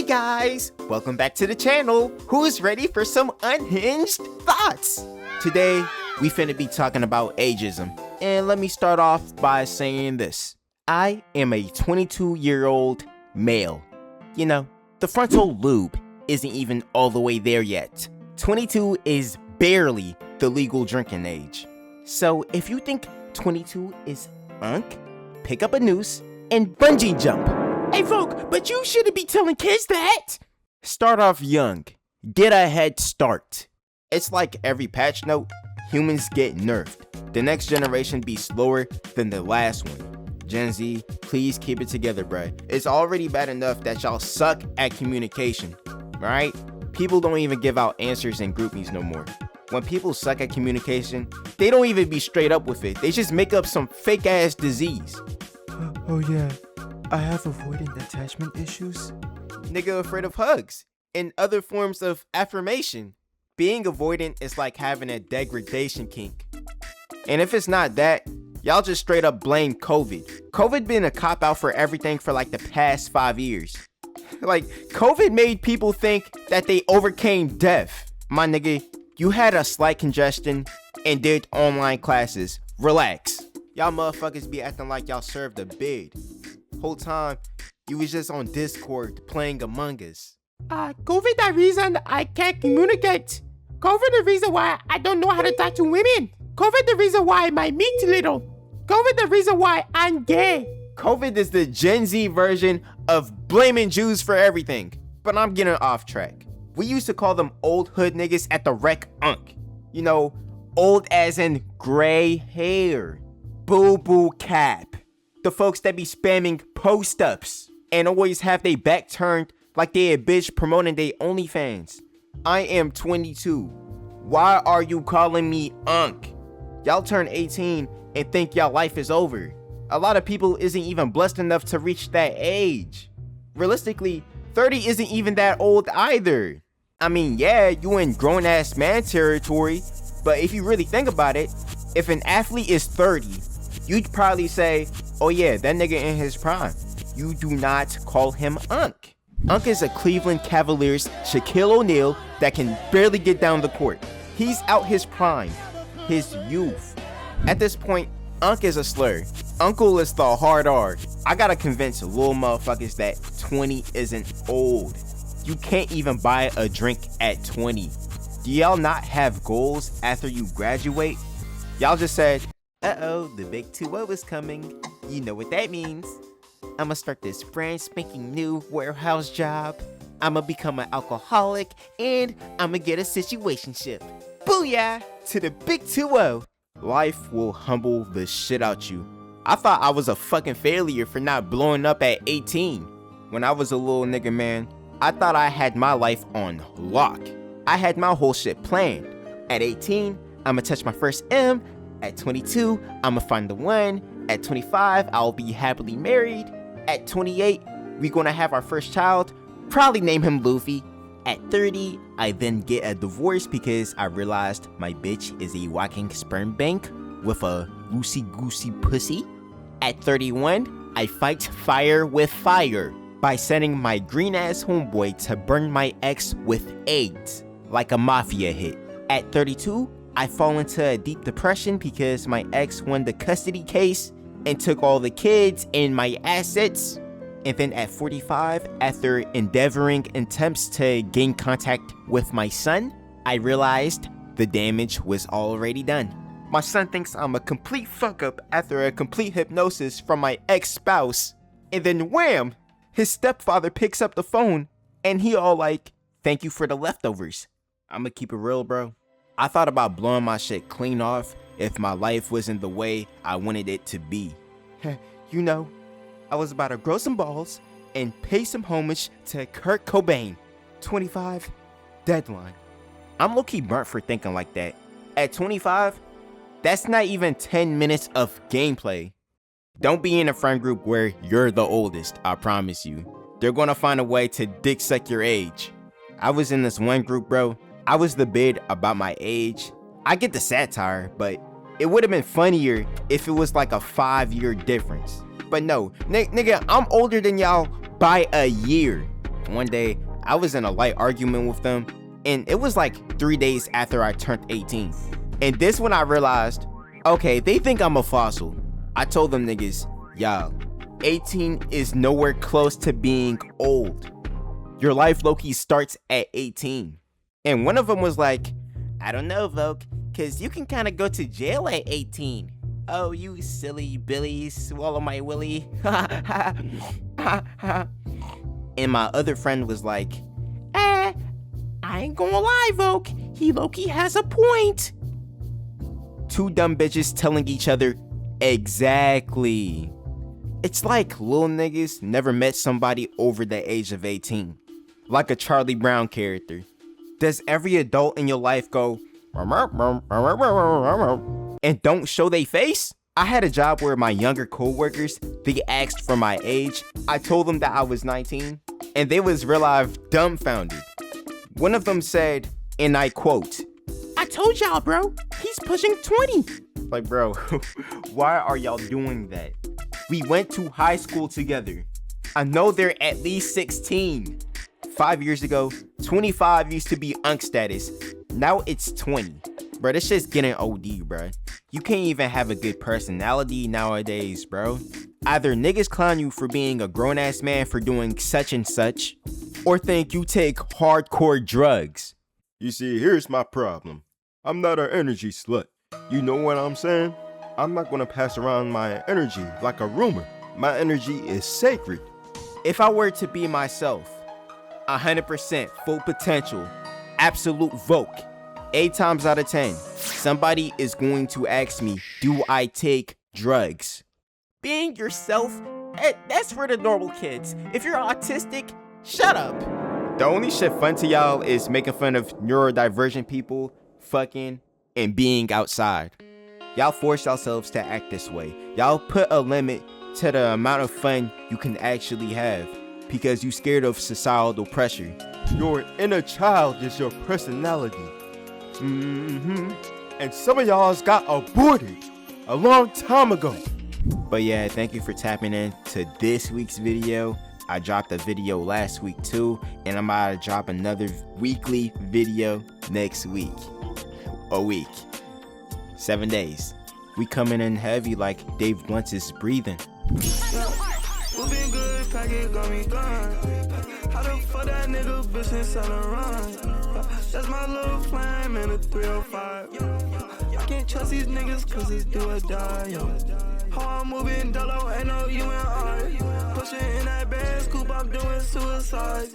Hey guys, welcome back to the channel. Who's ready for some unhinged thoughts? Today, we finna be talking about ageism. And let me start off by saying this. I am a 22-year-old male. You know, the frontal lobe isn't even all the way there yet. 22 is barely the legal drinking age. So if you think 22 is Unc, pick up a noose and bungee jump. Hey Vok, but you shouldn't be telling kids that. Start off young. Get a head start. It's like every patch note, humans get nerfed. The next generation be slower than the last one. Gen Z, please keep it together, bruh. It's already bad enough that y'all suck at communication, right? People don't even give out answers in GroupMe's no more. When people suck at communication, they don't even be straight up with it. They just make up some fake ass disease. Oh yeah, I have avoidant attachment issues. Nigga afraid of hugs and other forms of affirmation. Being avoidant is like having a degradation kink. And if it's not that, y'all just straight up blame COVID. COVID been a cop-out for everything for like the past 5 years. Like, COVID made people think that they overcame death. My nigga, you had a slight congestion and did online classes. Relax. Y'all motherfuckers be acting like y'all served a bid. Whole time, you was just on Discord playing Among Us. COVID the reason I can't communicate. COVID the reason why I don't know how to talk to women. COVID the reason why my meat's little. COVID the reason why I'm gay. COVID is the Gen Z version of blaming Jews for everything. But I'm getting off track. We used to call them old hood niggas at the rec Unc. You know, old as in gray hair. Boo-boo cap. The folks that be spamming post-ups and always have they back turned like they a bitch promoting they OnlyFans. I am 22. Why are you calling me Unc? Y'all turn 18 and think y'all life is over. A lot of people isn't even blessed enough to reach that age. Realistically, 30 isn't even that old either. I mean, yeah, you in grown-ass man territory, but if you really think about it, if an athlete is 30, you'd probably say, oh yeah, that nigga in his prime. You do not call him Unc. Unc is a Cleveland Cavaliers Shaquille O'Neal that can barely get down the court. He's out his prime, his youth. At this point, Unc is a slur. Uncle is the hard R. I gotta convince little motherfuckers that 20 isn't old. You can't even buy a drink at 20. Do y'all not have goals after you graduate? Y'all just said, uh-oh, the big 2-0 is coming. You know what that means. I'ma start this brand spanking new warehouse job. I'ma become an alcoholic and I'ma get a situationship. Booyah! To the big 2-0. Life will humble the shit out you. I thought I was a fucking failure for not blowing up at 18. When I was a little nigga, man, I thought I had my life on lock. I had my whole shit planned. At 18, I'ma touch my first M. At 22, I'ma find the one. At 25, I'll be happily married. At 28, we're gonna have our first child, probably name him Luffy. At 30, I then get a divorce because I realized my bitch is a walking sperm bank with a loosey-goosey pussy. At 31, I fight fire with fire by sending my green-ass homeboy to burn my ex with AIDS, like a mafia hit. At 32, I fall into a deep depression because my ex won the custody case and took all the kids and my assets. And then at 45, after endeavoring attempts to gain contact with my son, I realized the damage was already done. My son thinks I'm a complete fuck up after a complete hypnosis from my ex-spouse. And then wham! His stepfather picks up the phone and he all like, thank you for the leftovers. I'ma keep it real, bro. I thought about blowing my shit clean off if my life wasn't the way I wanted it to be. You know, I was about to grow some balls and pay some homage to Kurt Cobain. 25, deadline. I'm low-key burnt for thinking like that. At 25, that's not even 10 minutes of gameplay. Don't be in a friend group where you're the oldest, I promise you. They're gonna find a way to dick suck your age. I was in this one group, bro. I was the bid about my age. I get the satire, but it would have been funnier if it was like a 5-year difference. But no, nigga, I'm older than y'all by a year. one day I was in a light argument with them, and it was like 3 days after I turned 18. And this when I realized, okay, they think I'm a fossil. I told them niggas, y'all, 18 is nowhere close to being old. Your life low-key starts at 18. And one of them was like, I don't know, Voke, cause you can kinda go to jail at 18. Oh, you silly Billy, swallow my willy. And my other friend was like, I ain't gonna lie, Voke. He low-key has a point. two dumb bitches telling each other exactly. It's like little niggas never met somebody over the age of 18. Like a Charlie Brown character. Does every adult in your life go and don't show they face? I had a job where my younger coworkers, they asked for my age. I told them that I was 19, and they was real life dumbfounded. One of them said, and I quote, I told y'all, bro. He's pushing 20. like, bro, why are y'all doing that? We went to high school together. I know they're at least 16. 5 years ago, 25 used to be Unc status. Now it's 20. Bro, this shit's getting OD, bro. You can't even have a good personality nowadays, bro. Either niggas clown you for being a grown-ass man for doing such and such, or think you take hardcore drugs. You see, here's my problem. I'm not an energy slut. You know what I'm saying? I'm not gonna pass around my energy like a rumor. My energy is sacred. If I were to be myself, 100% full potential, absolute Voke, 8 times out of 10, somebody is going to ask me, do I take drugs? Being yourself, that's for the normal kids. If you're autistic, shut up. The only shit fun to y'all is making fun of neurodivergent people, fucking, and being outside. Y'all force yourselves to act this way. Y'all put a limit to the amount of fun you can actually have because you scared of societal pressure. Your inner child is your personality. And some of y'all's got aborted a long time ago. But yeah, thank you for tapping in to this week's video. I dropped a video last week too, and I'm about to drop another weekly video next week. A week. 7 days. We coming in heavy like Dave Blunt is breathing. How the fuck that nigga bitch inside a run? That's my little flame in a 305. I can't trust these niggas cause it's do or die. How I'm moving dolo, ain't no you and I. Pushing in that bad scoop, I'm doing suicide.